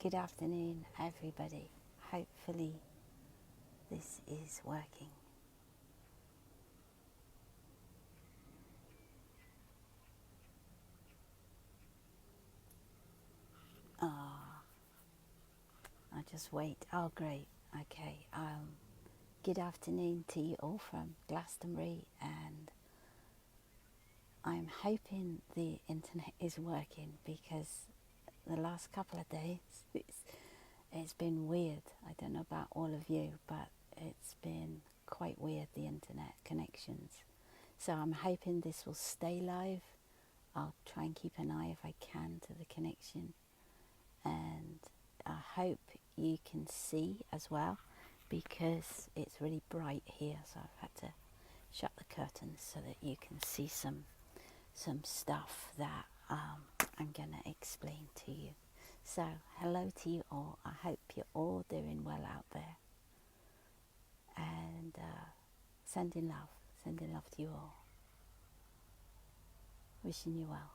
Good afternoon, everybody. Hopefully, this is working. I'll just wait. Oh, great. Okay. Good afternoon to you all from Glastonbury, and I'm hoping the internet is working because the last couple of days it's been weird. I don't know about all of you, but it's been quite weird, the internet connections. So I'm hoping this will stay live. I'll try and keep an eye if I can to the connection, and I hope you can see as well, because it's really bright here, so I've had to shut the curtains so that you can see some stuff that I'm gonna explain to you. So hello to you all. I hope you're all doing well out there, and sending love to you all, wishing you well.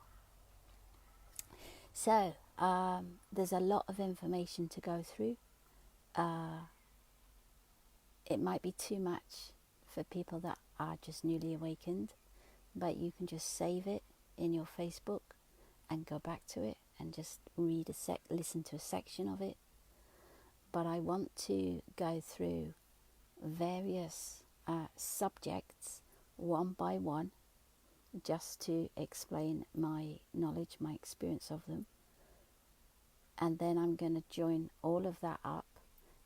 So there's a lot of information to go through. It might be too much for people that are just newly awakened, but you can just save it in your Facebook and go back to it and just listen to a section of it. But I want to go through various subjects one by one, just to explain my knowledge, my experience of them. And then I'm going to join all of that up,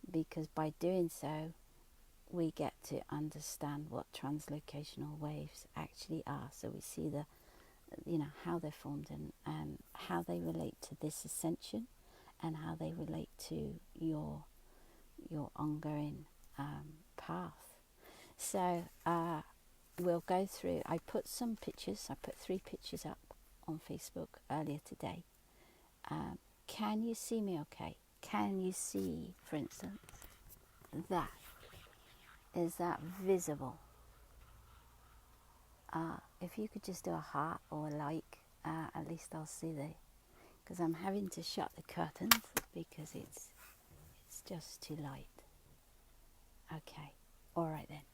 because by doing so, we get to understand what translocational waves actually are. So we see how they're formed, and how they relate to this ascension, and how they relate to your ongoing path. So we'll go through. I put some pictures. I put 3 pictures up on Facebook earlier today. Can you see me okay? Can you see, for instance, that? Is that visible? If you could just do a heart or a like, at least I'll see because I'm having to shut the curtains because it's just too light. Okay, all right then.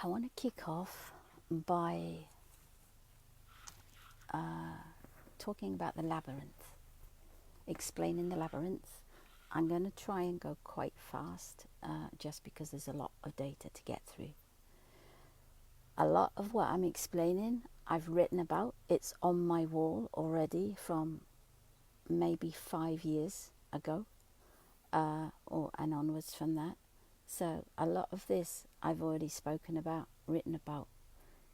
I want to kick off by talking about the labyrinth, explaining the labyrinth. I'm going to try and go quite fast, just because there's a lot of data to get through. A lot of what I'm explaining, I've written about. It's on my wall already from maybe 5 years ago, and onwards from that. So a lot of this I've already spoken about, written about,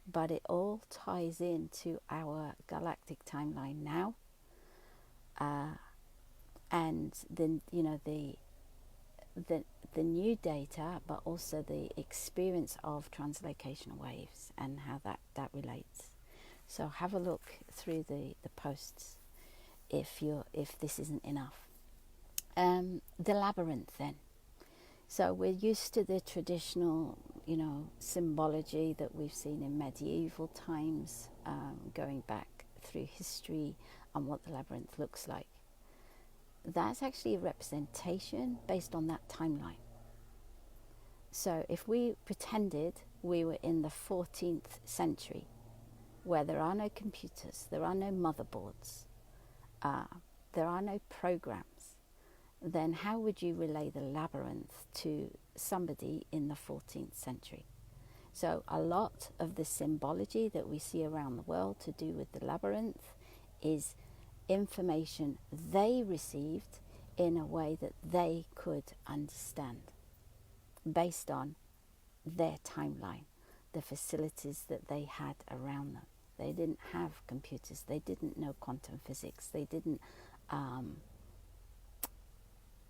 but it all ties into our galactic timeline now, and then the new data, but also the experience of translocational waves and how that relates. So have a look through the posts if this isn't enough. The labyrinth then. So we're used to the traditional, symbology that we've seen in medieval times, going back through history, and what the labyrinth looks like. That's actually a representation based on that timeline. So if we pretended we were in the 14th century, where there are no computers, there are no motherboards, there are no programs, then how would you relay the labyrinth to somebody in the 14th century? So a lot of the symbology that we see around the world to do with the labyrinth is information they received in a way that they could understand, based on their timeline, the facilities that they had around them. They didn't have computers, they didn't know quantum physics, they didn't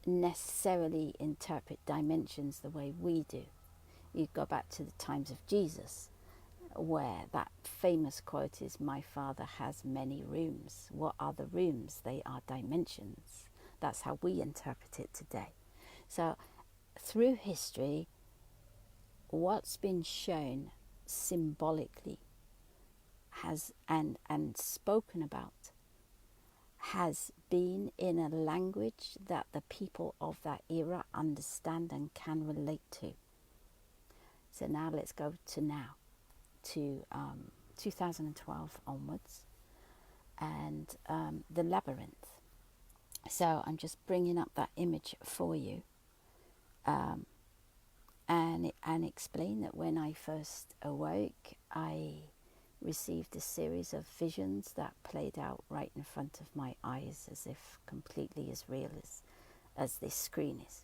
necessarily interpret dimensions the way we do. You go back to the times of Jesus, where that famous quote is, "My Father has many rooms." What are the rooms? They are dimensions. That's how we interpret it today. So through history, what's been shown symbolically has and spoken about has been in a language that the people of that era understand and can relate to. So now let's go to now, to 2012 onwards, and the Labyrinth. So I'm just bringing up that image for you, and explain that when I first awoke, I received a series of visions that played out right in front of my eyes, as if completely as real as this screen is.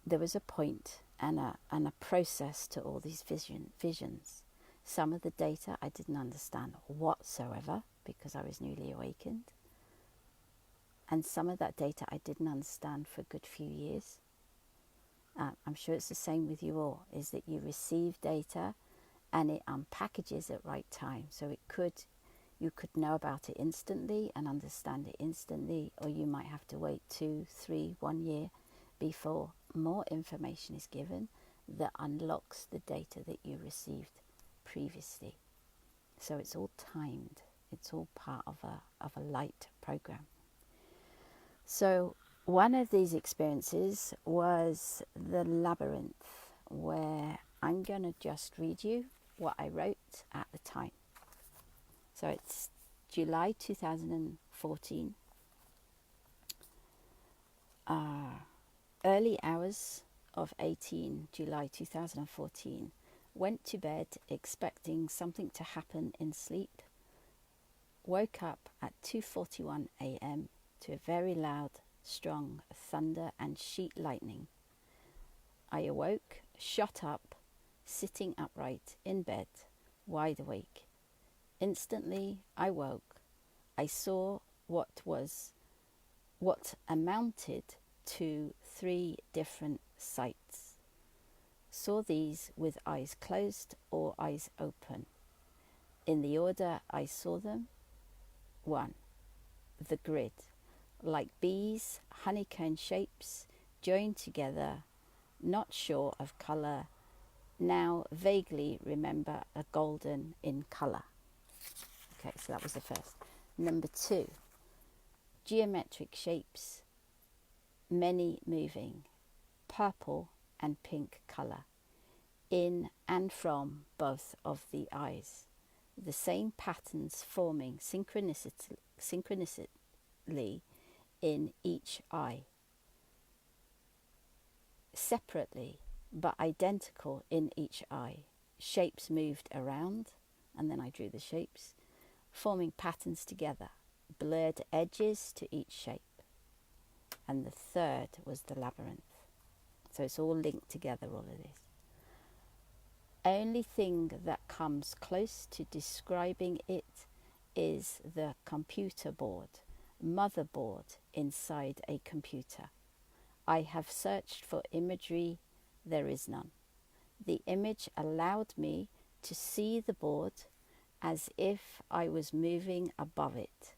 There was a point and a process to all these visions. Some of the data I didn't understand whatsoever because I was newly awakened. And some of that data I didn't understand for a good few years. I'm sure it's the same with you all, is that you receive data and it unpackages at right time. So you could know about it instantly and understand it instantly, or you might have to wait 2, 3, 1 year before more information is given that unlocks the data that you received previously. So it's all timed. It's all part of a light program. So one of these experiences was the Labyrinth, where I'm going to just read you what I wrote at the time. So it's July 2014, early hours of 18 July 2014. Went to bed expecting something to happen in sleep. Woke up at 2:41 a.m. to a very loud, strong thunder and sheet lightning. I awoke, shot up, sitting upright in bed, wide awake. Instantly I woke. I saw what amounted to 3 different sights. Saw these with eyes closed or eyes open. In the order I saw them: 1. The grid, like bees, honeycomb shapes, joined together, not sure of colour, now vaguely remember a golden in colour. Okay, so that was the first. Number 2, geometric shapes, many moving, purple and pink colour, in and from both of the eyes. The same patterns forming synchronicity in each eye. Separately, but identical in each eye. Shapes moved around, and then I drew the shapes, forming patterns together, blurred edges to each shape. And the third was the Labyrinth. So it's all linked together, all of this. Only thing that comes close to describing it is the computer board, motherboard inside a computer. I have searched for imagery, there is none. The image allowed me to see the board as if I was moving above it.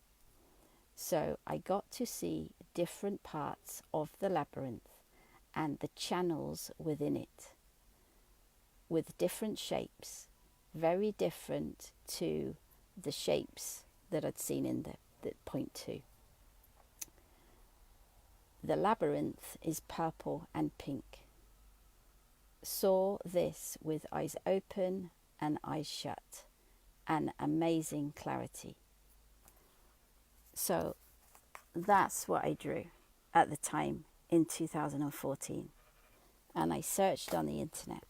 So I got to see different parts of the labyrinth and the channels within it, with different shapes, very different to the shapes that I'd seen in the point 2. The labyrinth is purple and pink. Saw this with eyes open and eyes shut, an amazing clarity. So that's what I drew at the time in 2014. And I searched on the internet.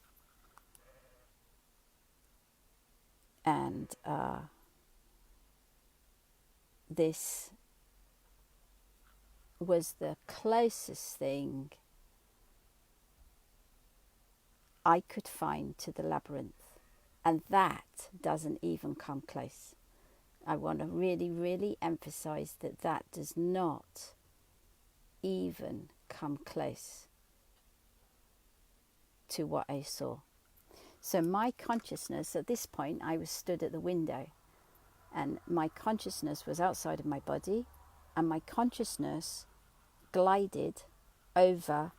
And this was the closest thing I could find to the labyrinth. And that doesn't even come close. I want to really, really emphasize that does not even come close to what I saw. So my consciousness, at this point, I was stood at the window, and my consciousness was outside of my body, and my consciousness glided over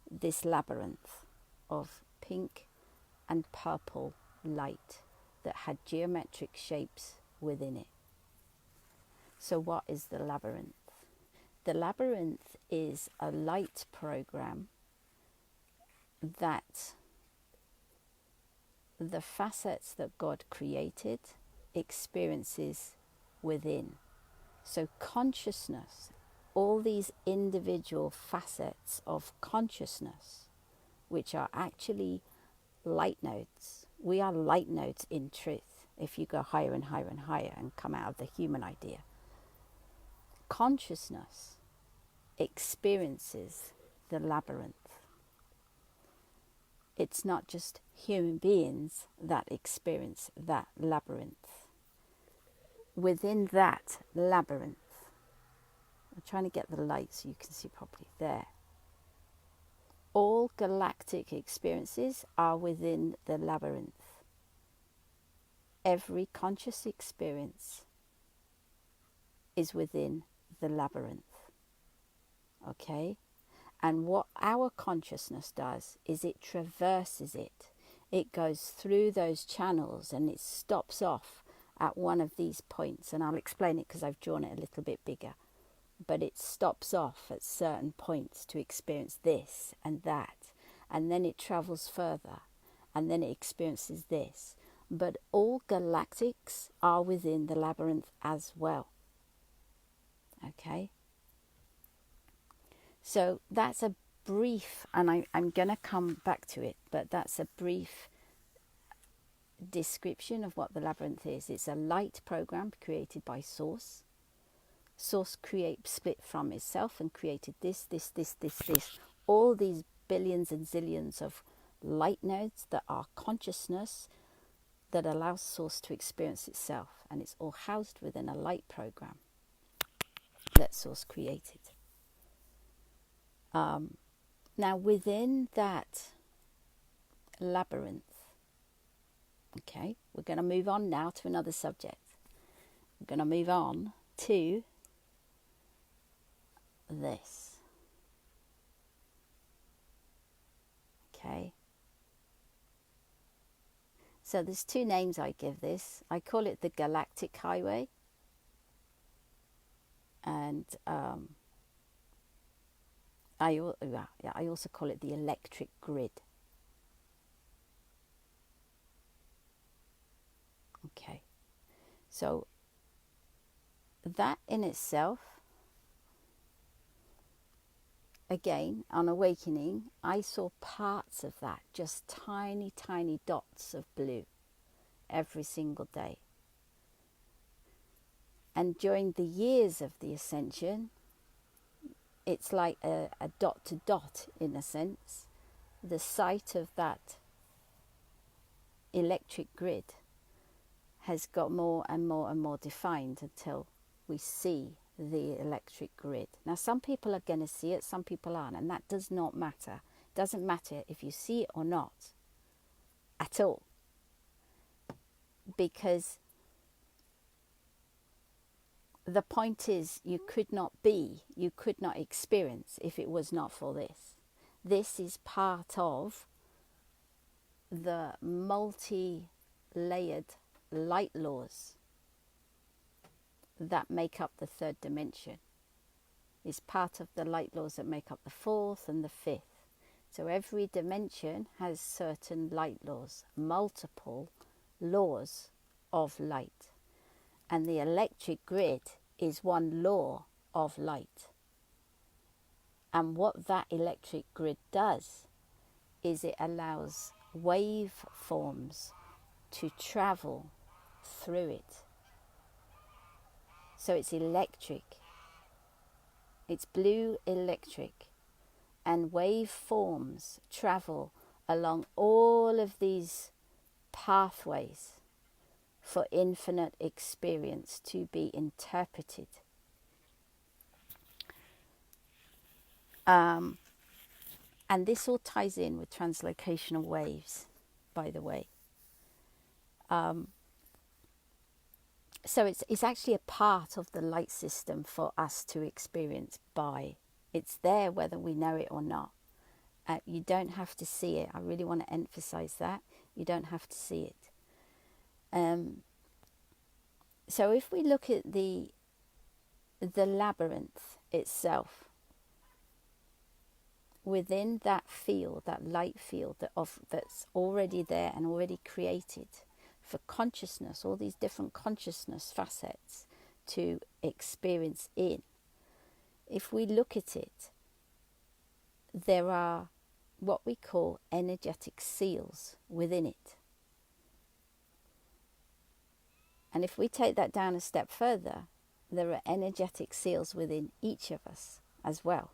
this labyrinth of pink and purple light that had geometric shapes within it. So what is the labyrinth? The labyrinth is a light program that the facets that God created experiences within. So consciousness, all these individual facets of consciousness, which are actually light nodes. We are light nodes in truth, if you go higher and higher and higher and come out of the human idea. Consciousness experiences the labyrinth. It's not just human beings that experience that labyrinth. Within that labyrinth, I'm trying to get the light so you can see properly there. All galactic experiences are within the labyrinth. Every conscious experience is within the labyrinth. Okay? And what our consciousness does is it traverses it. It goes through those channels and it stops off at one of these points. And I'll explain it because I've drawn it a little bit bigger. But it stops off at certain points to experience this and that. And then it travels further. And then it experiences this. But all galactics are within the labyrinth as well. Okay? So that's a brief, and I'm going to come back to it, but that's a brief description of what the labyrinth is. It's a light program created by Source. Source split from itself and created this. All these billions and zillions of light nodes that are consciousness that allows Source to experience itself. And it's all housed within a light program that Source created. Now within that labyrinth, okay, we're going to move on now to another subject. We're going to move on to this. Okay. So there's two names I give this. I call it the Galactic Highway. And I also call it the electric grid. Okay. So that in itself, again, on awakening, I saw parts of that, just tiny, tiny dots of blue every single day. And during the years of the ascension, it's like a dot to dot in a sense. The sight of that electric grid has got more and more and more defined until we see the electric grid. Now some people are going to see it, some people aren't, and that does not matter. It doesn't matter if you see it or not at all, because the point is you could not experience if it was not for this. This is part of the multi-layered light laws that make up the third dimension. It's part of the light laws that make up the fourth and the fifth. So every dimension has certain light laws, multiple laws of light. And the electric grid is one law of light. And what that electric grid does is it allows waveforms to travel through it. So it's electric. It's blue electric. And waveforms travel along all of these pathways for infinite experience to be interpreted. And this all ties in with translocational waves, by the way. So it's actually a part of the light system for us to experience by. It's there whether we know it or not. You don't have to see it. I really want to emphasize that. You don't have to see it. So if we look at the the labyrinth itself, within that field, that light field that's already there and already created for consciousness, all these different consciousness facets to experience in. If we look at it, there are what we call energetic seals within it. And if we take that down a step further, there are energetic seals within each of us as well.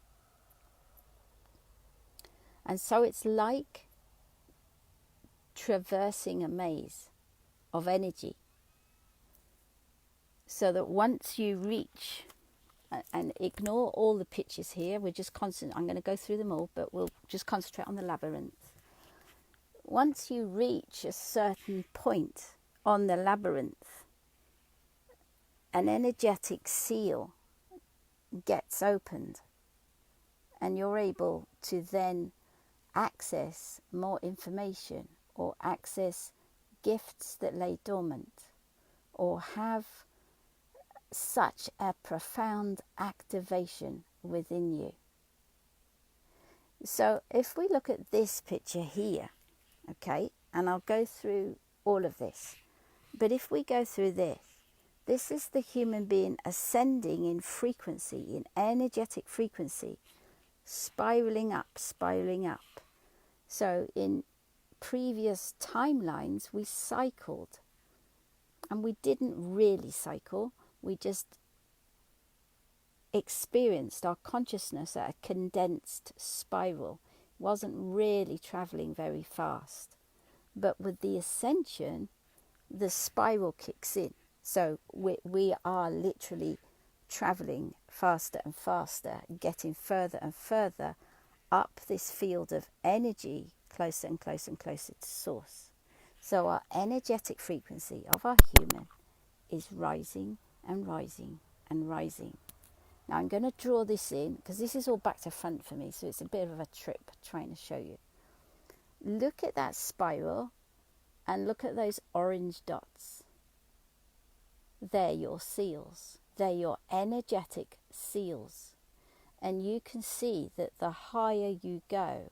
And so it's like traversing a maze of energy, so that once you reach, and ignore all the pictures here, we're just I'm going to go through them all, but we'll just concentrate on the labyrinth. Once you reach a certain point on the labyrinth, an energetic seal gets opened, and you're able to then access more information, or access gifts that lay dormant, or have such a profound activation within you. So if we look at this picture here, okay, and I'll go through all of this, but if we go through this is the human being ascending in frequency, in energetic frequency, spiraling up, spiraling up. So in previous timelines, we cycled, and we didn't really cycle, we just experienced our consciousness at a condensed spiral. It wasn't really traveling very fast. But with the ascension, the spiral kicks in. So we are literally traveling faster and faster, getting further and further up this field of energy, closer and closer and closer to source. So our energetic frequency of our human is rising and rising and rising. Now I'm going to draw this in, because this is all back to front for me, so it's a bit of a trip trying to show you. Look at that spiral and look at those orange dots. They're your seals. They're your energetic seals. And you can see that the higher you go,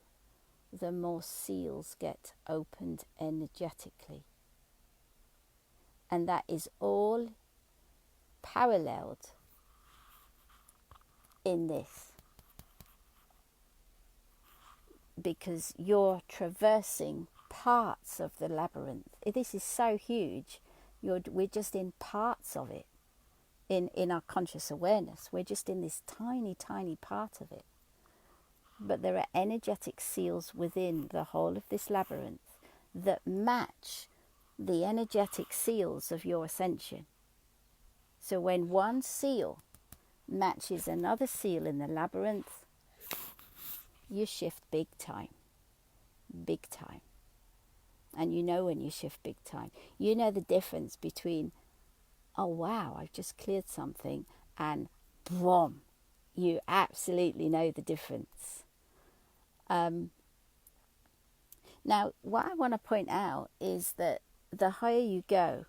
the more seals get opened energetically. And that is all paralleled in this, because you're traversing parts of the labyrinth. This is so huge. We're just in parts of it. In our conscious awareness, we're just in this tiny, tiny part of it. But there are energetic seals within the whole of this labyrinth that match the energetic seals of your ascension. So when one seal matches another seal in the labyrinth, you shift big time. Big time. And you know when you shift big time. You know the difference between, oh wow, I've just cleared something, and boom, you absolutely know the difference. Now, what I want to point out is that the higher you go,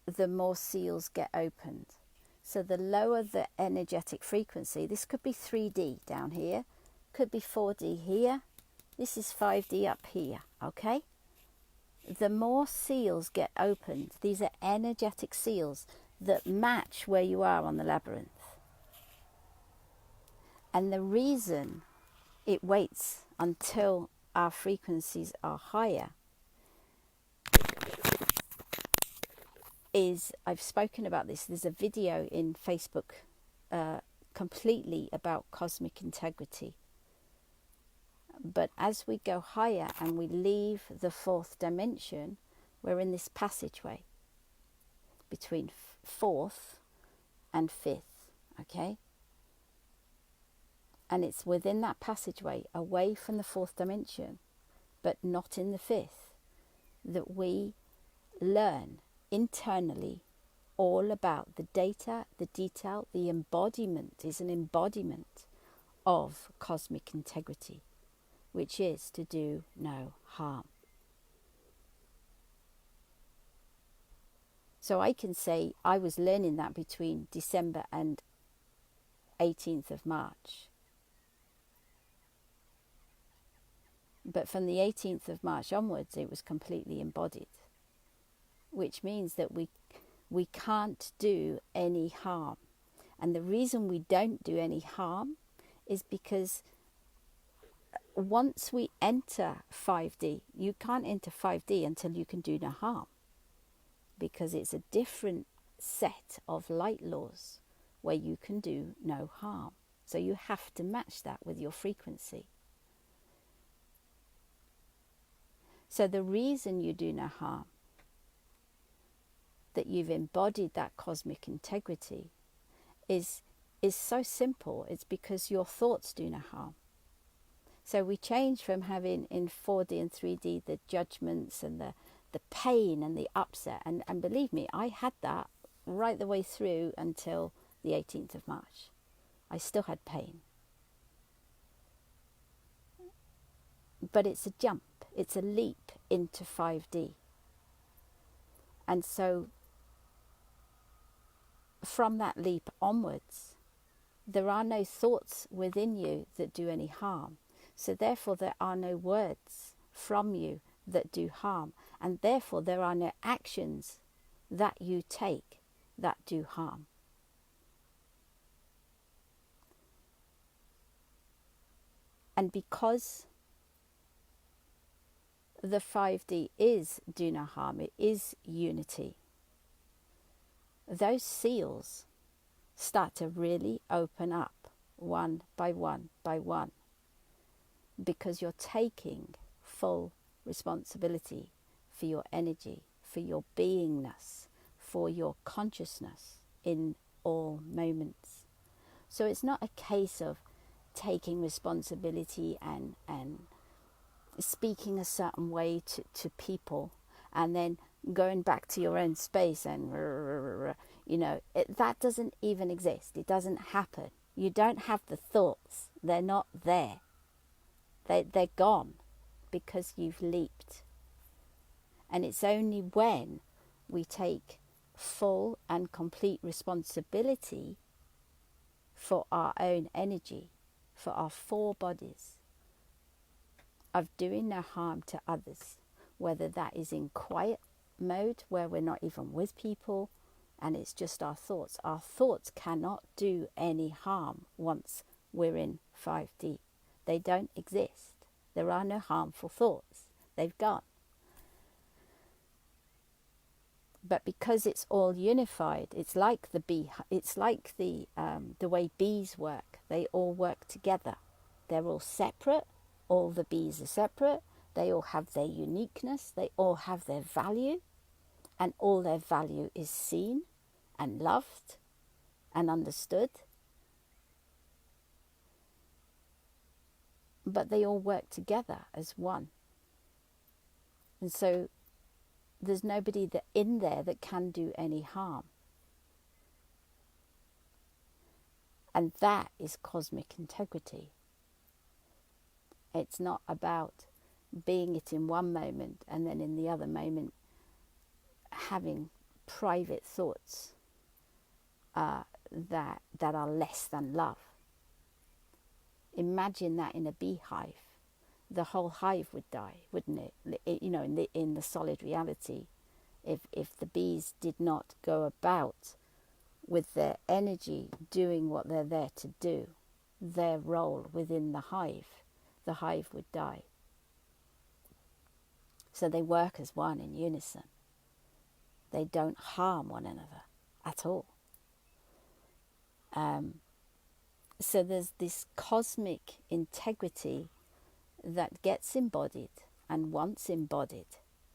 the more seals get opened. So the lower the energetic frequency, this could be 3D down here, could be 4D here, this is 5D up here, okay? The more seals get opened, these are energetic seals that match where you are on the labyrinth. And the reason it waits until our frequencies are higher is, I've spoken about this, there's a video in Facebook completely about cosmic integrity. But as we go higher and we leave the fourth dimension, we're in this passageway between fourth and fifth, okay? And it's within that passageway, away from the fourth dimension, but not in the fifth, that we learn internally all about the data, the detail. The embodiment is an embodiment of cosmic integrity, which is to do no harm. So I can say I was learning that between December and 18th of March. But from the 18th of March onwards, it was completely embodied, which means that we can't do any harm. And the reason we don't do any harm is because once we enter 5D, you can't enter 5D until you can do no harm, because it's a different set of light laws where you can do no harm. So you have to match that with your frequency. So the reason you do no harm, that you've embodied that cosmic integrity, is so simple. It's because your thoughts do no harm. So we change from having in 4D and 3D the judgments and the pain and the upset. And believe me, I had that right the way through until the 18th of March. I still had pain. But it's a jump. It's a leap into 5D. And so from that leap onwards, there are no thoughts within you that do any harm. So therefore there are no words from you that do harm. And therefore there are no actions that you take that do harm. And because the 5D is do no harm, it is unity, those seals start to really open up one by one by one, because you're taking full responsibility for your energy, for your beingness, for your consciousness in all moments. So it's not a case of taking responsibility and speaking a certain way to people and then going back to your own space and, that doesn't even exist. It doesn't happen. You don't have the thoughts. They're not there. They're gone because you've leaped. And it's only when we take full and complete responsibility for our own energy, for our four bodies, of doing no harm to others, whether that is in quiet mode where we're not even with people and it's just our thoughts. Our thoughts cannot do any harm once we're in 5D. They don't exist. There are no harmful thoughts. They've gone. But because it's all unified, it's like the bee. It's like the way bees work. They all work together. They're all separate. All the bees are separate. They all have their uniqueness. They all have their value, and all their value is seen and loved and understood. But they all work together as one. And so there's nobody in there that can do any harm. And that is cosmic integrity. It's not about being it in one moment and then in the other moment having private thoughts that are less than love. Imagine that in a beehive. The whole hive would die, wouldn't it? In the solid reality, if the bees did not go about with their energy doing what they're there to do, their role within the hive would die. So they work as one in unison. They don't harm one another at all. So there's this cosmic integrity that gets embodied, and once embodied,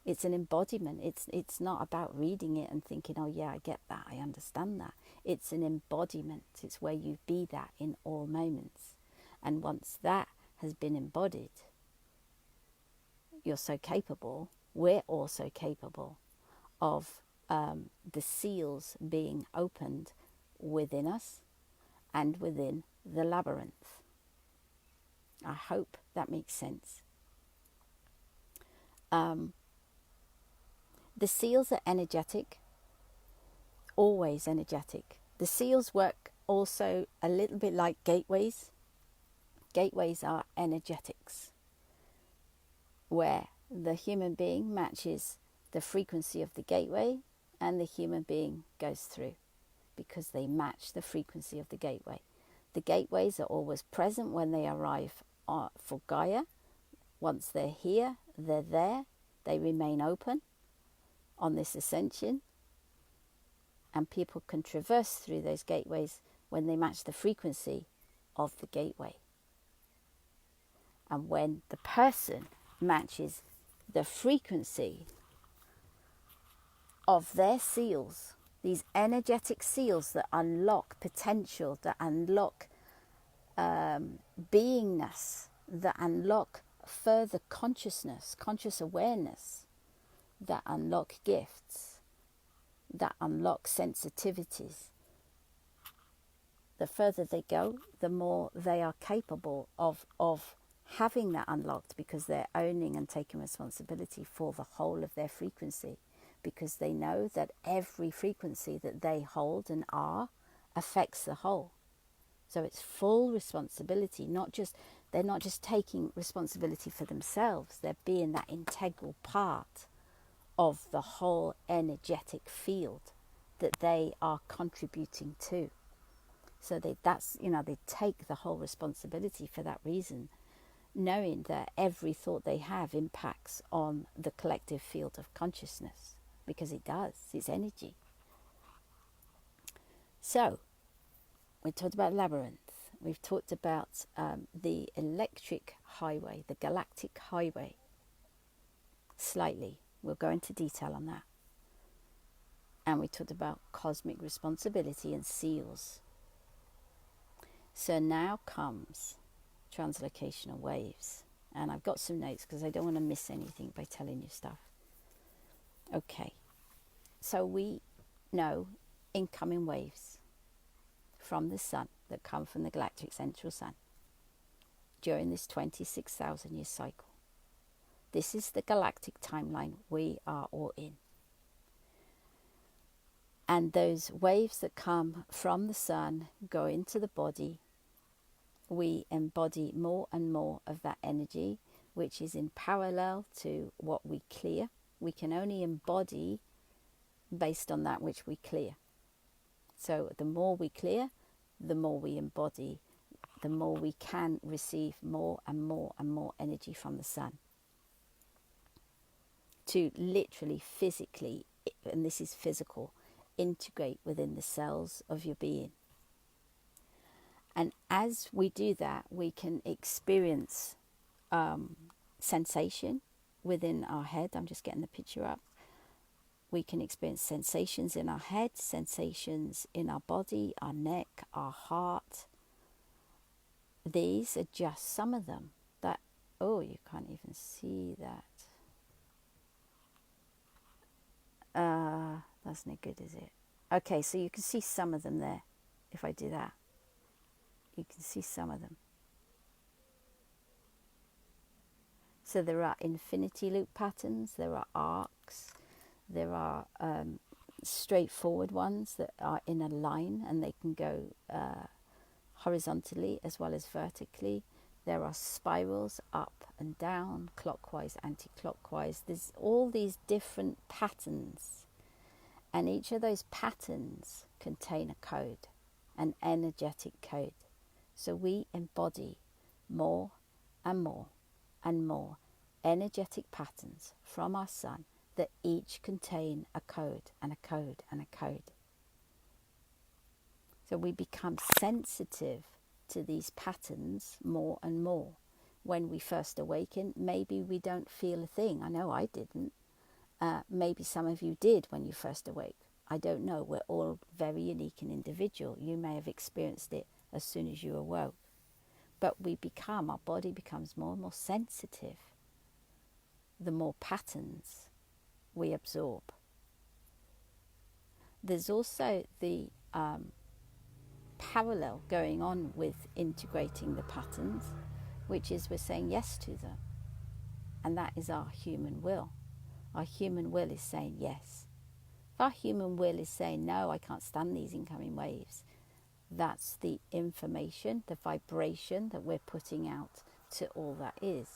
it's an embodiment. It's not about reading it and thinking, oh yeah, I get that, I understand that. It's an embodiment. It's where you be that in all moments. And once that has been embodied, you're so capable, we're also capable of the seals being opened within us and within the labyrinth. I hope that makes sense. The seals are energetic. always energetic. The seals work also a little bit like gateways. Gateways are energetics, where the human being matches the frequency of the gateway and the human being goes through, because they match the frequency of the gateway. The gateways are always present when they arrive for Gaia. Once they're here, they're there, they remain open on this ascension, and people can traverse through those gateways when they match the frequency of the gateway. And when the person matches the frequency of their seals, these energetic seals that unlock potential, that unlock beingness, that unlock further consciousness, conscious awareness, that unlock gifts, that unlock sensitivities. The further they go, the more they are capable of having that unlocked, because they're owning and taking responsibility for the whole of their frequency, because they know that every frequency that they hold and are affects the whole. So it's full responsibility. They're not just taking responsibility for themselves, they're being that integral part of the whole energetic field that they are contributing to. So they take the whole responsibility for that reason, knowing that every thought they have impacts on the collective field of consciousness, because it does, it's energy. So we talked about Labyrinth, we've talked about the electric highway, the galactic highway, slightly. We'll go into detail on that. And we talked about cosmic responsibility and seals. So now comes translocational waves. And I've got some notes because I don't want to miss anything by telling you stuff. Okay. So we know incoming waves from the sun that come from the galactic central sun during this 26,000 year cycle. This is the galactic timeline we are all in. And those waves that come from the sun go into the body. We embody more and more of that energy, which is in parallel to what we clear. We can only embody based on that which we clear. So the more we clear, the more we embody, the more we can receive more and more and more energy from the sun. To literally, physically, and this is physical, integrate within the cells of your being. And as we do that, we can experience sensation within our head. I'm just getting the picture up. We can experience sensations in our head, sensations in our body, our neck, our heart. These are just some of them that, oh, you can't even see that. That's no good, is it? Okay, so you can see some of them there. If I do that, you can see some of them. So there are infinity loop patterns, there are arcs, there are straightforward ones that are in a line and they can go horizontally as well as vertically. There are spirals up and down, clockwise, anti-clockwise. There's all these different patterns, and each of those patterns contain a code, an energetic code. So we embody more and more and more energetic patterns from our sun that each contain a code and a code and a code. So we become sensitive to these patterns more and more. When we first awaken, maybe we don't feel a thing. I know I didn't. Maybe some of you did when you first awake. I don't know. We're all very unique and individual. You may have experienced it as soon as you awoke. But our body becomes more and more sensitive the more patterns we absorb. There's also the parallel going on with integrating the patterns, which is we're saying yes to them. And that is our human will. Our human will is saying yes. If our human will is saying, no, I can't stand these incoming waves, that's the information, the vibration that we're putting out to all that is.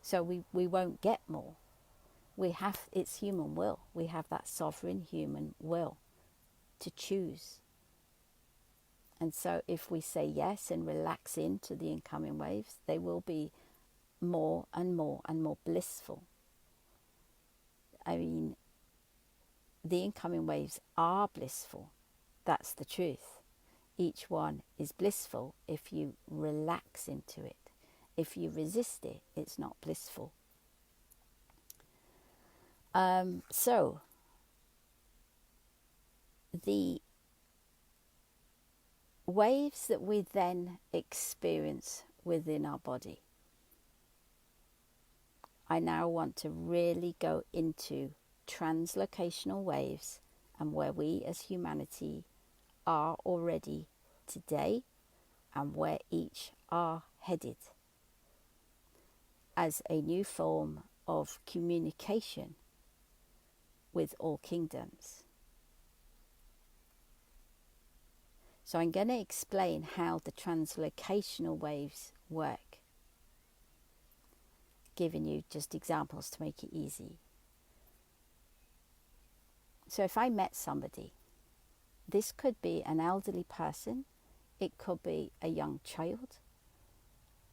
So we won't get more. It's human will. We have that sovereign human will to choose. And so if we say yes and relax into the incoming waves, they will be more and more and more blissful. I mean, the incoming waves are blissful. That's the truth. Each one is blissful if you relax into it. If you resist it, it's not blissful. So the waves that we then experience within our body, I now want to really go into translocational waves and where we as humanity are already today and where each are headed as a new form of communication with all kingdoms. So I'm going to explain how the translocational waves work, giving you just examples to make it easy. So if I met somebody, this could be an elderly person, it could be a young child,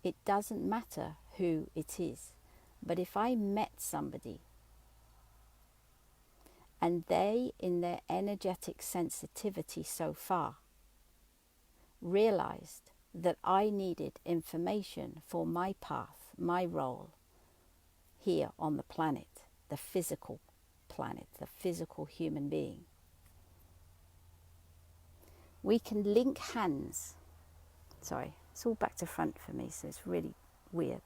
it doesn't matter who it is. But if I met somebody and they, in their energetic sensitivity so far, realized that I needed information for my path, my role here on the planet, the physical planet, the physical human being, we can link hands. Sorry, it's all back to front for me, so it's really weird.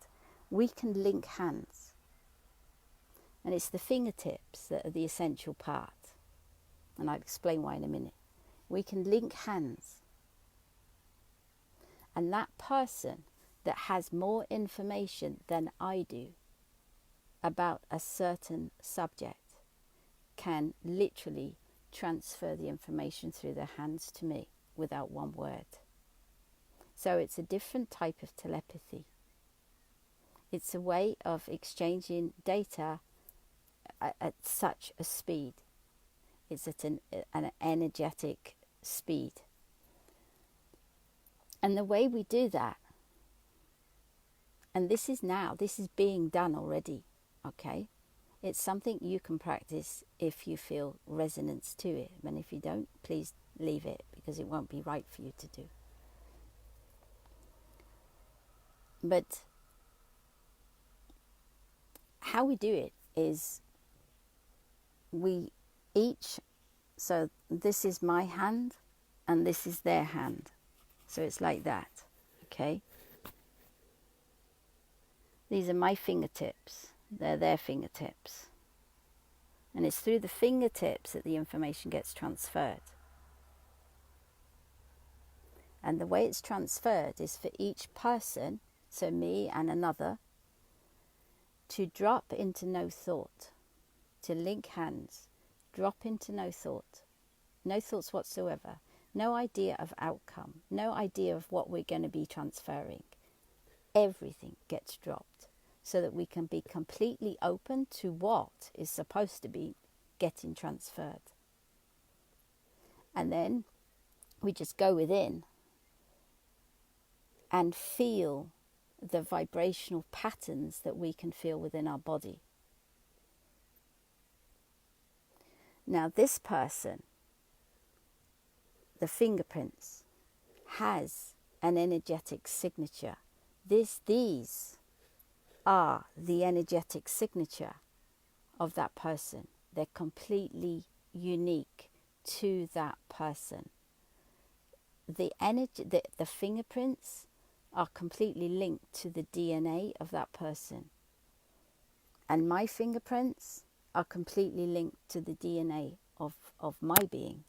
We can link hands. And it's the fingertips that are the essential part. And I'll explain why in a minute. We can link hands. And that person that has more information than I do about a certain subject can literally transfer the information through their hands to me without one word. So it's a different type of telepathy. It's a way of exchanging data at such a speed. It's at an energetic speed. And the way we do that, and this is being done already, okay? It's something you can practice if you feel resonance to it. And if you don't, please leave it, because it won't be right for you to do. But how we do it is we each, so this is my hand and this is their hand. So it's like that, okay? These are my fingertips. They're their fingertips. And it's through the fingertips that the information gets transferred. And the way it's transferred is for each person, so me and another, to drop into no thought, to link hands, drop into no thought, no thoughts whatsoever, no idea of outcome, no idea of what we're going to be transferring. Everything gets dropped so that we can be completely open to what is supposed to be getting transferred. And then we just go within and feel the vibrational patterns that we can feel within our body. Now this person, the fingerprints, has an energetic signature. These are the energetic signature of that person. They're completely unique to that person. The fingerprints are completely linked to the DNA of that person. And my fingerprints are completely linked to the DNA of my being.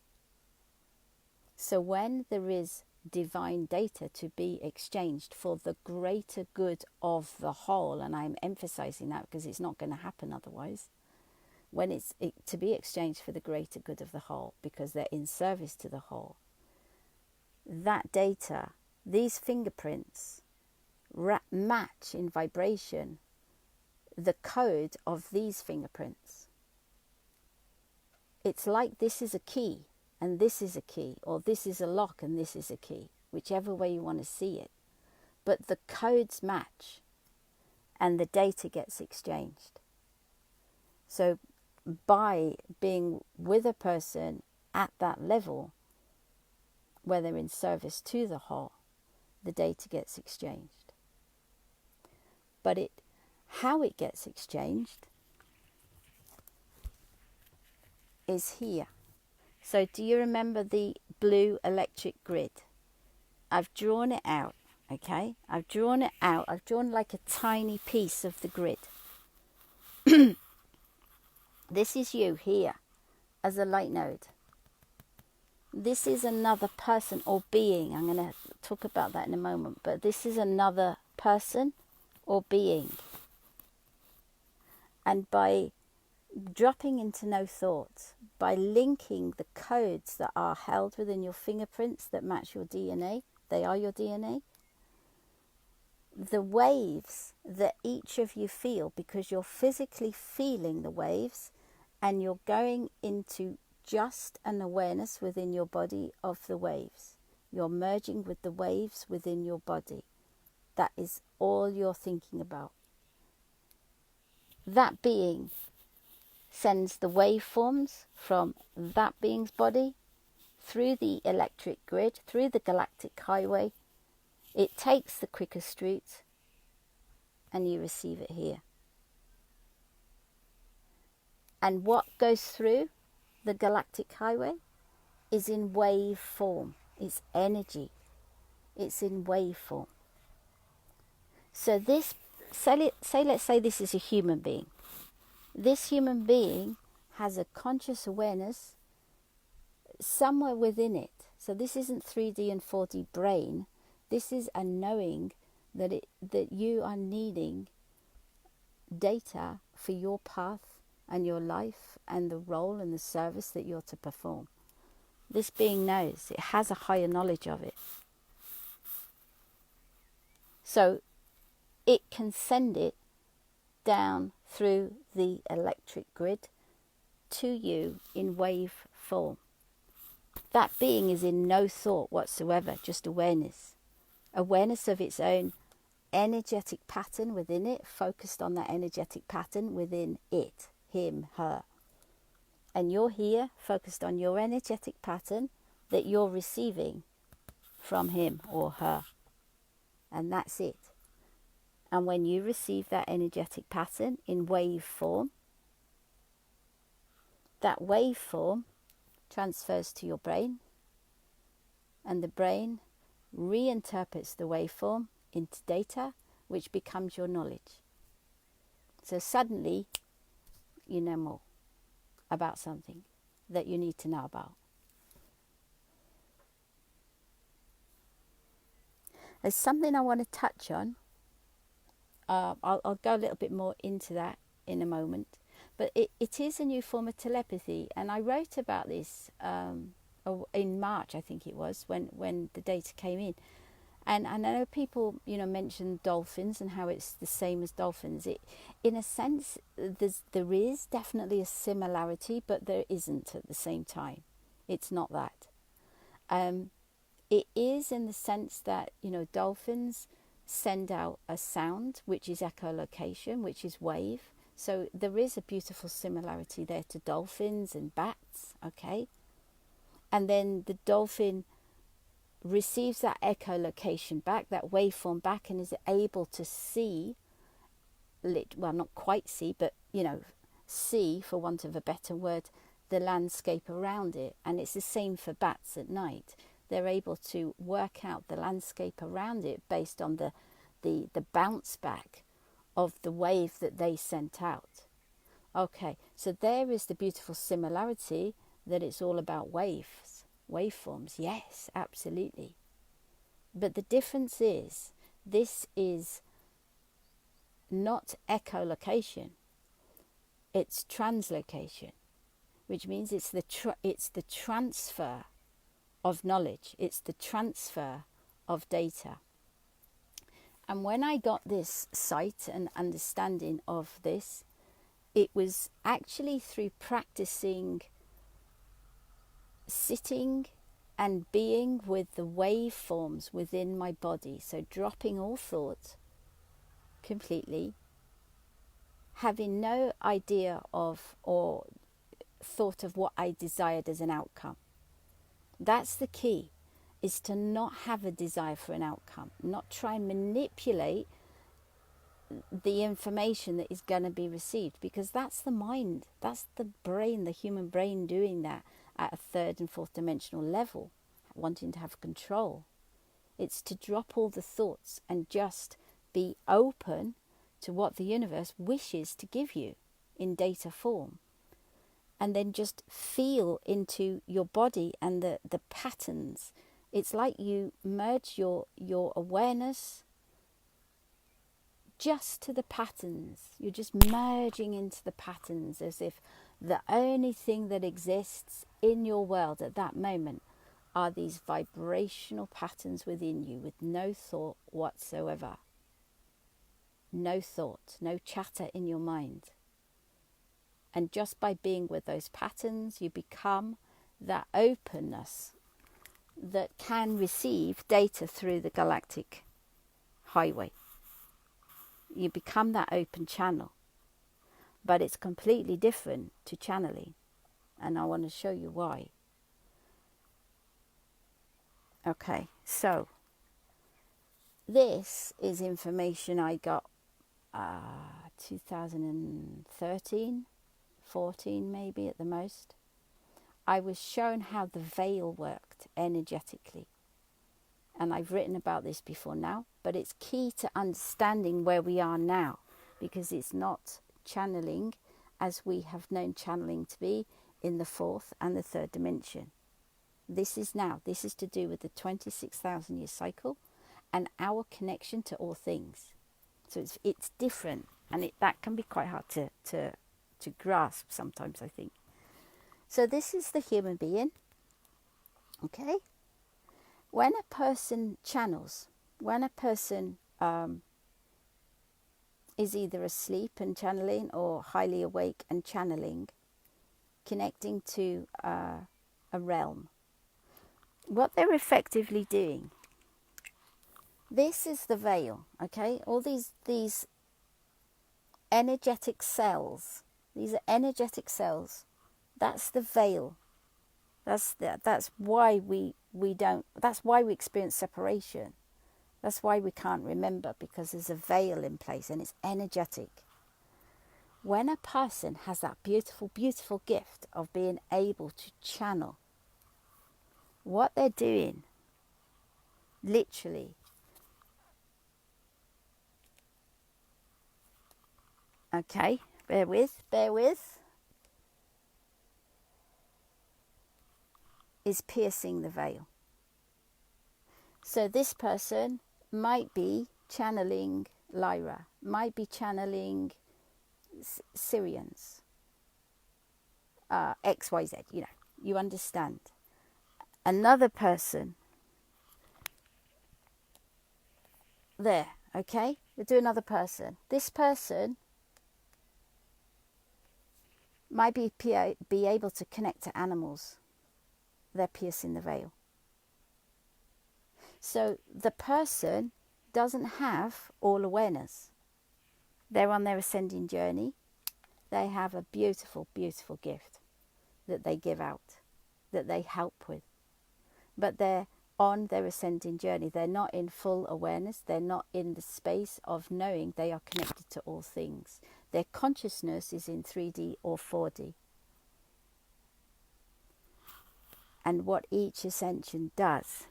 So when there is divine data to be exchanged for the greater good of the whole, and I'm emphasizing that because it's not going to happen otherwise, when it's to be exchanged for the greater good of the whole, because they're in service to the whole, that data, these fingerprints, match in vibration the code of these fingerprints. It's like this is a key and this is a key, or this is a lock and this is a key, whichever way you want to see it. But the codes match and the data gets exchanged. So by being with a person at that level, where they're in service to the whole, the data gets exchanged. But how it gets exchanged is here. So do you remember the blue electric grid? I've drawn it out, okay? I've drawn it out. I've drawn like a tiny piece of the grid. This is you here as a light node. This is another person or being. I'm going to talk about that in a moment. But this is another person or being. And by dropping into no thought, by linking the codes that are held within your fingerprints that match your DNA, they are your DNA, the waves that each of you feel, because you're physically feeling the waves and you're going into just an awareness within your body of the waves. You're merging with the waves within your body. That is all you're thinking about. That being sends the waveforms from that being's body through the electric grid, through the galactic highway. It takes the quickest route and you receive it here. And what goes through the galactic highway is in wave form. It's energy. It's in wave form. So this, let's say this is a human being. This human being has a conscious awareness somewhere within it. So this isn't 3D and 4D brain. This is a knowing that you are needing data for your path and your life and the role and the service that you're to perform. This being knows. It has a higher knowledge of it. So it can send it down through the electric grid to you in wave form. That being is in no thought whatsoever, just awareness. Awareness of its own energetic pattern within it, focused on that energetic pattern within it, him, her. And you're here focused on your energetic pattern that you're receiving from him or her. And that's it. And when you receive that energetic pattern in wave form, that waveform transfers to your brain, and the brain reinterprets the waveform into data, which becomes your knowledge. So suddenly you know more about something that you need to know about. There's something I want to touch on. I'll go a little bit more into that in a moment. But it is a new form of telepathy. And I wrote about this in March, I think it was, when the data came in. And I know people, mention dolphins and how it's the same as dolphins. In a sense, there is definitely a similarity, but there isn't at the same time. It's not that. It is in the sense that, dolphins send out a sound, which is echolocation, which is wave. So there is a beautiful similarity there to dolphins and bats, okay? And then the dolphin receives that echolocation back, that waveform back, and is able to see, well, not quite see, but, see, for want of a better word, the landscape around it. And it's the same for bats at night. They're able to work out the landscape around it based on the bounce back of the wave that they sent out. Okay, so there is the beautiful similarity that it's all about waves, waveforms. Yes, absolutely. But the difference is, this is not echolocation. it's translocation, which means it's the transfer of knowledge, it's the transfer of data. And when I got this sight and understanding of this, it was actually through practicing sitting and being with the waveforms within my body. So dropping all thought completely, having no idea of or thought of what I desired as an outcome. That's the key, is to not have a desire for an outcome, not try and manipulate the information that is going to be received, because that's the mind, that's the brain, the human brain doing that at a third and fourth dimensional level, wanting to have control. It's to drop all the thoughts and just be open to what the universe wishes to give you in data form. And then just feel into your body and the patterns. It's like you merge your awareness just to the patterns. You're just merging into the patterns as if the only thing that exists in your world at that moment are these vibrational patterns within you, with no thought whatsoever. No thought, no chatter in your mind. And just by being with those patterns, you become that openness that can receive data through the galactic highway. You become that open channel. But it's completely different to channeling. And I want to show you why. Okay, so this is information I got 2013, 14 maybe at the most. I was shown how the veil worked energetically. And I've written about this before now, but it's key to understanding where we are now, because it's not channeling as we have known channeling to be in the fourth and the third dimension. This is to do with the 26,000 year cycle and our connection to all things. So it's different, and that can be quite hard to grasp sometimes, I think. So this is the human being, okay? When a person channels, when a person is either asleep and channeling or highly awake and channeling, connecting to a realm, what they're effectively doing, this is the veil, okay? All these energetic cells, these are energetic cells. That's the veil. That's why we experience separation. That's why we can't remember, because there's a veil in place and it's energetic. When a person has that beautiful, beautiful gift of being able to channel, what they're doing, literally, okay, bear with, is piercing the veil. So this person might be channeling Lyra, might be channeling Syrians, XYZ, you understand. Another person, there, okay, we'll do another person. This person might be able to connect to animals. They're piercing the veil. So the person doesn't have all awareness. They're on their ascending journey. They have a beautiful, beautiful gift that they give out, that they help with. But they're on their ascending journey. They're not in full awareness. They're not in the space of knowing they are connected to all things. Their consciousness is in 3D or 4D. And what each ascension does,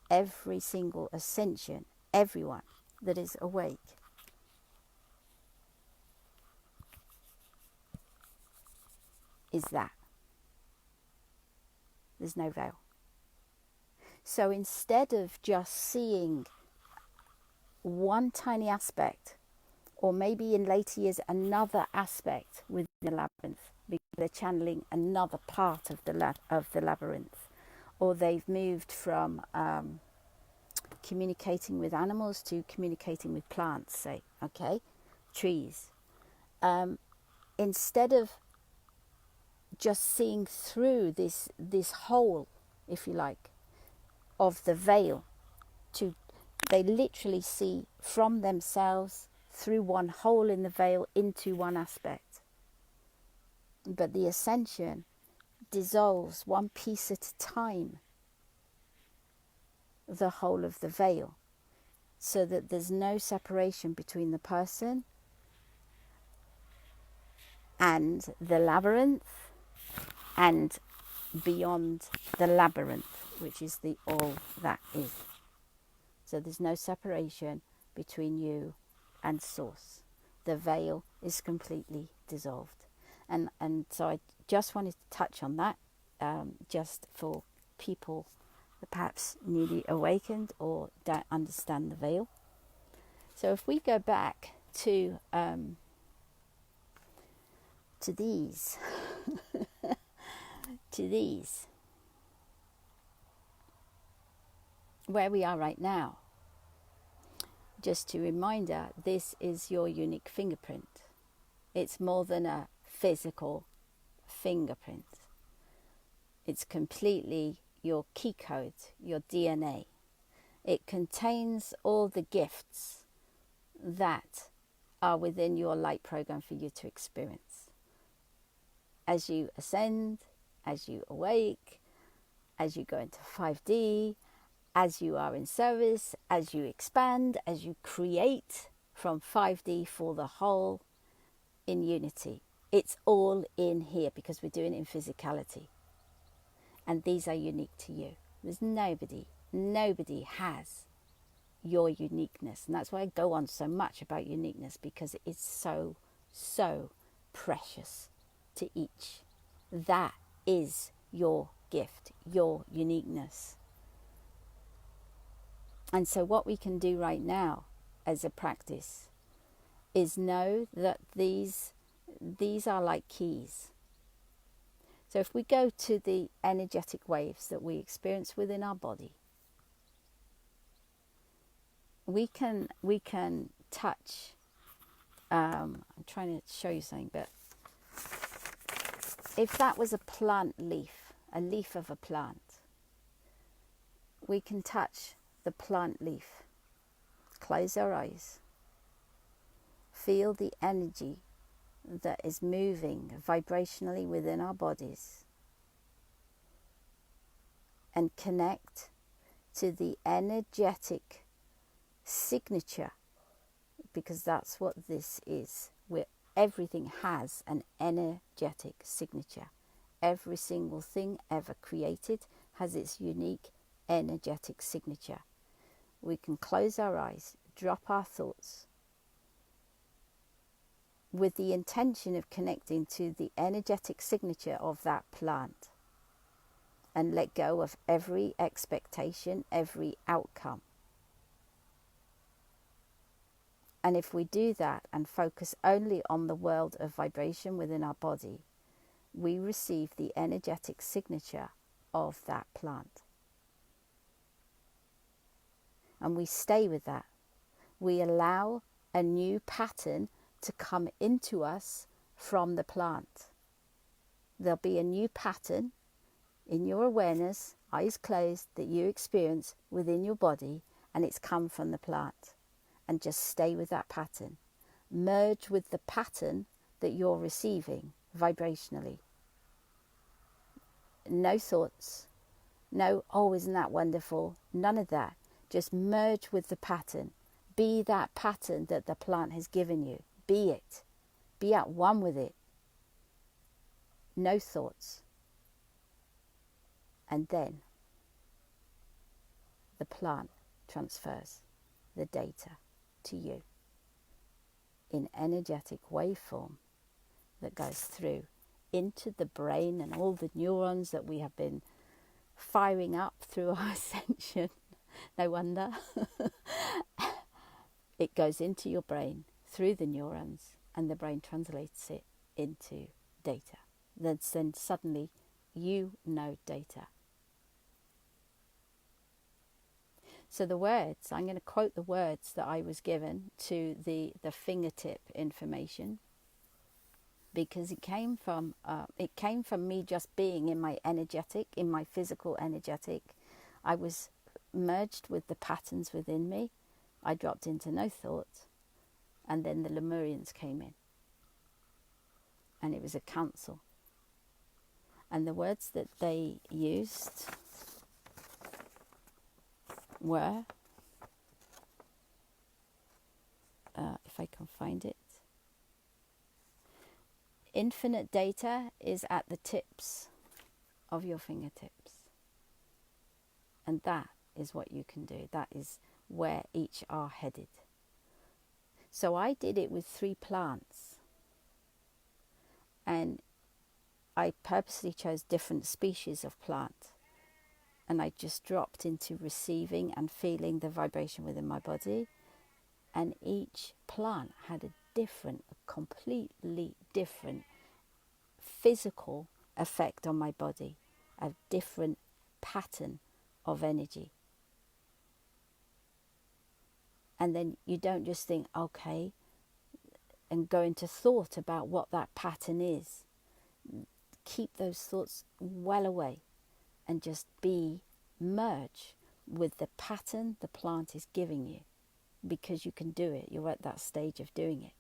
every single ascension, everyone that is awake, is that. There's no veil. So instead of just seeing one tiny aspect or maybe in later years another aspect within the labyrinth, because they're channeling another part of the labyrinth, or they've moved from communicating with animals to communicating with plants, say, okay, trees. Instead of just seeing through this hole, if you like, of the veil, they literally see from themselves through one hole in the veil into one aspect. But the ascension dissolves one piece at a time the whole of the veil, so that there's no separation between the person and the labyrinth and beyond the labyrinth, which is the all that is. So there's no separation between you and source. The veil is completely dissolved. And so I just wanted to touch on that, just for people that perhaps newly awakened or don't understand the veil. So if we go back to these to these where we are right now, just a reminder, this is your unique fingerprint. It's more than a physical fingerprint. It's completely your key code, your DNA. It contains all the gifts that are within your light program for you to experience. As you ascend, as you awake, as you go into 5D, as you are in service, as you expand, as you create from 5D for the whole in unity. It's all in here because we're doing it in physicality. And these are unique to you. There's nobody has your uniqueness. And that's why I go on so much about uniqueness, because it's so, so precious to each. That is your gift, your uniqueness. And so what we can do right now as a practice is know that these are like keys. So if we go to the energetic waves that we experience within our body, we can touch, I'm trying to show you something, but if that was a plant leaf, a leaf of a plant, we can touch the plant leaf, close our eyes, feel the energy that is moving vibrationally within our bodies, and connect to the energetic signature, because that's what this is. Everything has an energetic signature. Every single thing ever created has its unique energetic signature. We can close our eyes, drop our thoughts, with the intention of connecting to the energetic signature of that plant, and let go of every expectation, every outcome. And if we do that and focus only on the world of vibration within our body, we receive the energetic signature of that plant. And we stay with that. We allow a new pattern to come into us from the plant. There'll be a new pattern in your awareness, eyes closed, that you experience within your body, and it's come from the plant. And just stay with that pattern. Merge with the pattern that you're receiving vibrationally. No thoughts, no, oh, isn't that wonderful? None of that. Just merge with the pattern. Be that pattern that the plant has given you. Be it. Be at one with it. No thoughts. And then the plant transfers the data to you in energetic waveform that goes through into the brain and all the neurons that we have been firing up through our ascension. No wonder. It goes into your brain through the neurons, and the brain translates it into data. Then suddenly you know data. So the words, I'm going to quote the words that I was given to the fingertip information, because it came from me just being in my energetic, in my physical energetic. I was merged with the patterns within me. I dropped into no thought, and then the Lemurians came in, and it was a council. And the words that they used were, if I can find it, infinite data is at the tips of your fingertips. And that is what you can do. That is where each are headed. So I did it with 3 plants. And I purposely chose different species of plant. And I just dropped into receiving and feeling the vibration within my body. And each plant had a completely different physical effect on my body, a different pattern of energy. And then you don't just think, okay, and go into thought about what that pattern is. Keep those thoughts well away and just merge with the pattern the plant is giving you, because you can do it. You're at that stage of doing it.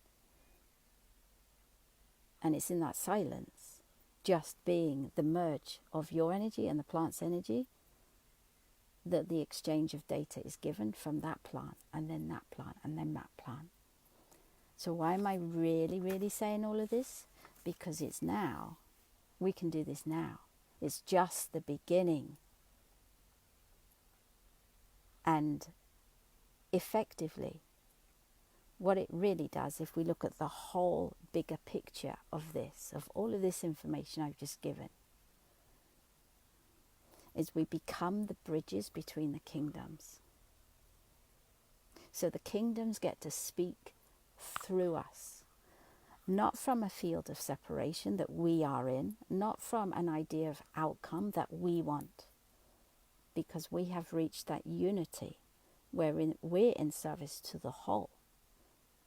And it's in that silence, just being the merge of your energy and the plant's energy, that the exchange of data is given from that plant, and then that plant, and then that plant. So why am I really, really saying all of this? Because it's now. We can do this now. It's just the beginning. And effectively, what it really does, if we look at the whole bigger picture of this, of all of this information I've just given, is we become the bridges between the kingdoms. So the kingdoms get to speak through us, not from a field of separation that we are in, not from an idea of outcome that we want, because we have reached that unity wherein we're in service to the whole.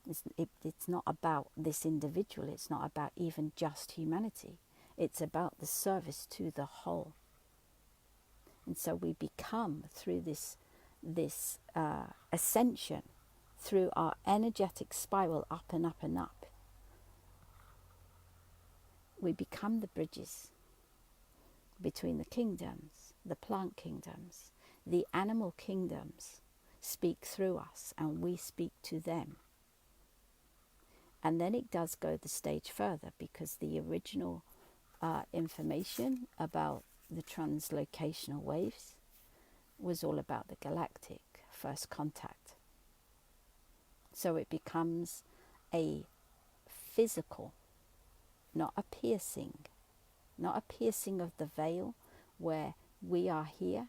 It's not about this individual. It's not about even just humanity. It's about the service to the whole. And so we become, through this ascension, through our energetic spiral up and up and up, we become the bridges between the kingdoms, the plant kingdoms, the animal kingdoms speak through us, and we speak to them. And then it does go the stage further, because the original information about the translocational waves was all about the galactic first contact. So it becomes a physical, not a piercing of the veil where we are here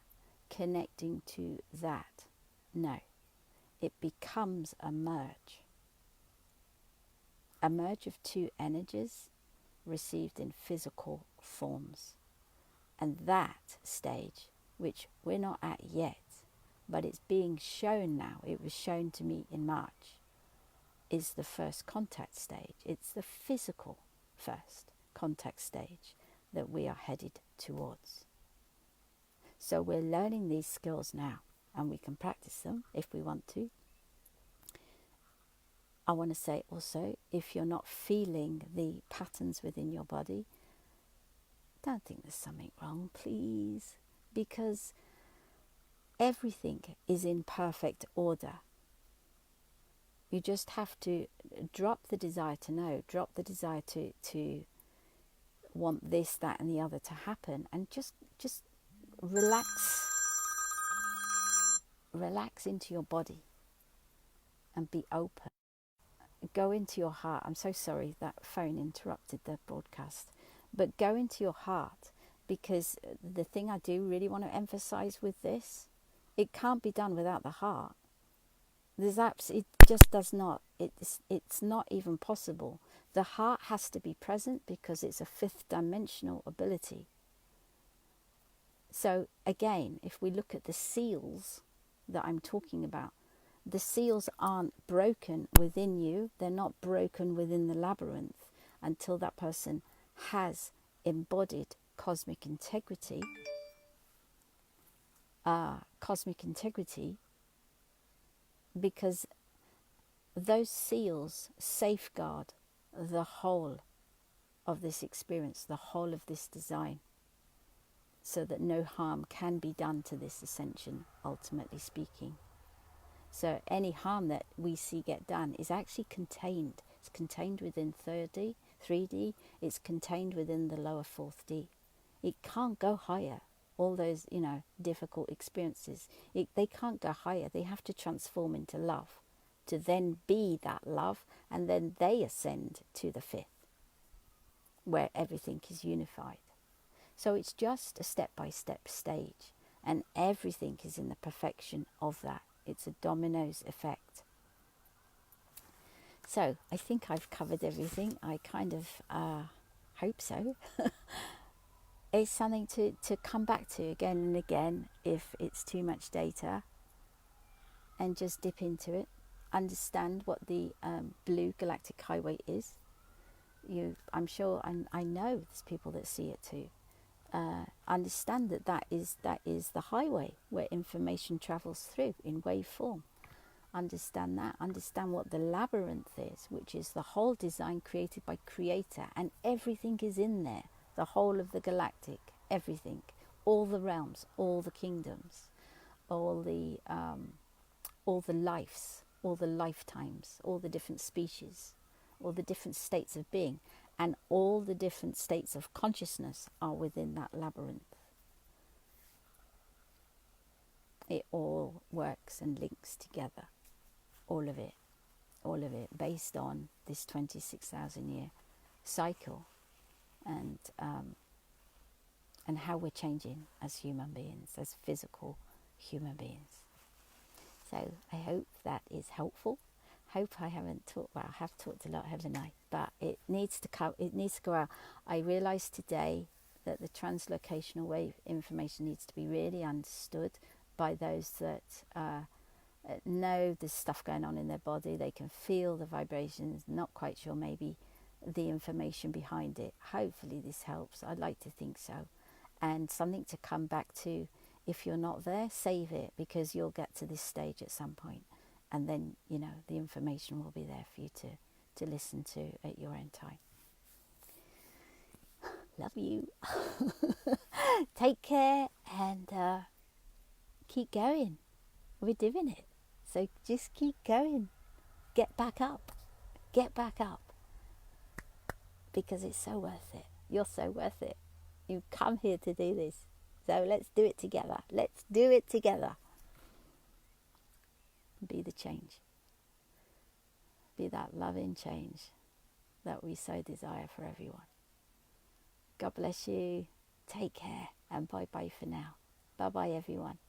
connecting to that. No, it becomes a merge of 2 energies received in physical forms. And that stage, which we're not at yet, but it's being shown now, it was shown to me in March, is the first contact stage. It's the physical first contact stage that we are headed towards. So we're learning these skills now, and we can practice them if we want to. I want to say also, if you're not feeling the patterns within your body, don't think there's something wrong, please, because everything is in perfect order. You just have to drop the desire to know, drop the desire to want this, that, and the other to happen, and just relax into your body and be open. Go into your heart. I'm so sorry that phone interrupted the broadcast, but go into your heart, because the thing I do really want to emphasize with this, it can't be done without the heart. It just does not it's not even possible. The heart has to be present because it's a fifth dimensional ability. So again, if we look at the seals that I'm talking about, the seals aren't broken within you. They're not broken within the labyrinth until that person has embodied cosmic integrity. Because those seals safeguard the whole of this experience, the whole of this design, so that no harm can be done to this ascension, ultimately speaking. So any harm that we see get done is actually contained. It's contained within 3D, it's contained within the lower 4th-D. It can't go higher. All those, difficult experiences, they can't go higher. They have to transform into love to then be that love, and then they ascend to the 5th, where everything is unified. So it's just a step-by-step stage, and everything is in the perfection of that. It's a dominoes effect. So I think I've covered everything. I kind of hope so. It's something to come back to again and again if it's too much data, and just dip into it. Understand what the blue galactic highway is. I'm sure, and I know there's people that see it too. Understand that is the highway where information travels through in wave form. Understand that. Understand what the labyrinth is, which is the whole design created by Creator, and everything is in there. The whole of the galactic, everything, all the realms, all the kingdoms, all the lives, all the lifetimes, all the different species, all the different states of being, and all the different states of consciousness are within that labyrinth. It all works and links together, all of it, based on this 26,000 year cycle, and how we're changing as human beings, as physical human beings. So I hope that is helpful. Hope I haven't talked. Well, I have talked a lot, haven't I? But it needs to come. It needs to go out. I realised today that the translocational wave information needs to be really understood by those that know there's stuff going on in their body. They can feel the vibrations. Not quite sure maybe the information behind it. Hopefully this helps. I'd like to think so. And something to come back to. If you're not there, save it, because you'll get to this stage at some point, and then the information will be there for you to listen to at your own time. Love you. Take care, and keep going. We're doing it, so just keep going. Get back up, because it's so worth it. You're so worth it. You've come here to do this. So let's do it together. Let's do it together. Be the change. Be that loving change that we so desire for everyone. God bless you. Take care, and bye-bye for now. Bye-bye, everyone.